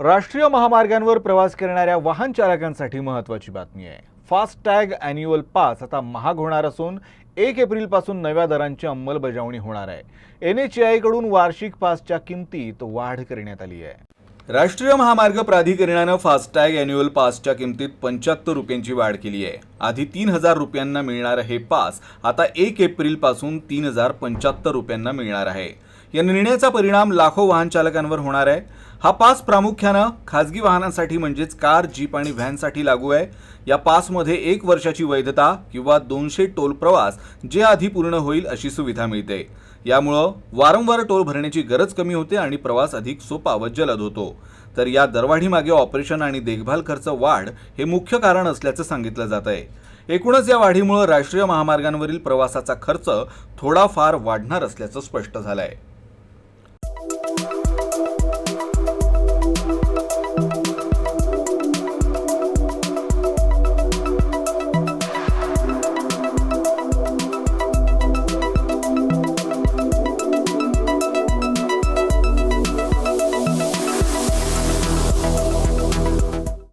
राष्ट्रीय महामार्गांवर प्रवास करणाऱ्या वाहन चालकांसाठी महत्त्वाची बातमी आहे। फास्टॅग ॲन्युअल पास आता महाग होणार असून 1 एप्रिलपासून नव्या दरांची अंमलबजावणी होणार आहे। NHAI कडून वार्षिक पासच्या किमतीत वाढ करण्यात आली आहे। राष्ट्रीय महामार्ग प्राधिकरणाने फास्टॅग ॲन्युअल पासच्या किमतीत 75 रुपयांची वाढ केली आहे। आधी 3000 रुपयांना मिळणारे हे पास आता 1 एप्रिलपासून 3075 रुपयांना मिळणार आहे। या निर्णयाचा परिणाम लाखो वाहन चालकांवर होणार आहे। हा पास प्रामुख्याने खासगी वाहनांसाठी म्हणजेच कार, जीप आणि व्हॅनसाठी लागू आहे। या पासमध्ये 1 वर्षाची वैधता किंवा 200 टोल प्रवास जे आधी पूर्ण होईल अशी सुविधा मिळते। यामुळे वारंवार टोल भरण्याची गरज कमी होते आणि प्रवास अधिक सोपा व जलद होतो। तर या दरवाढीमागे ऑपरेशन आणि देखभाल खर्च वाढ हे मुख्य कारण असल्याचं सांगितलं जात आहे। एकूणच या वाढीमुळे राष्ट्रीय महामार्गांवरील प्रवासाचा खर्च थोडाफार वाढणार असल्याचं स्पष्ट झालं आहे।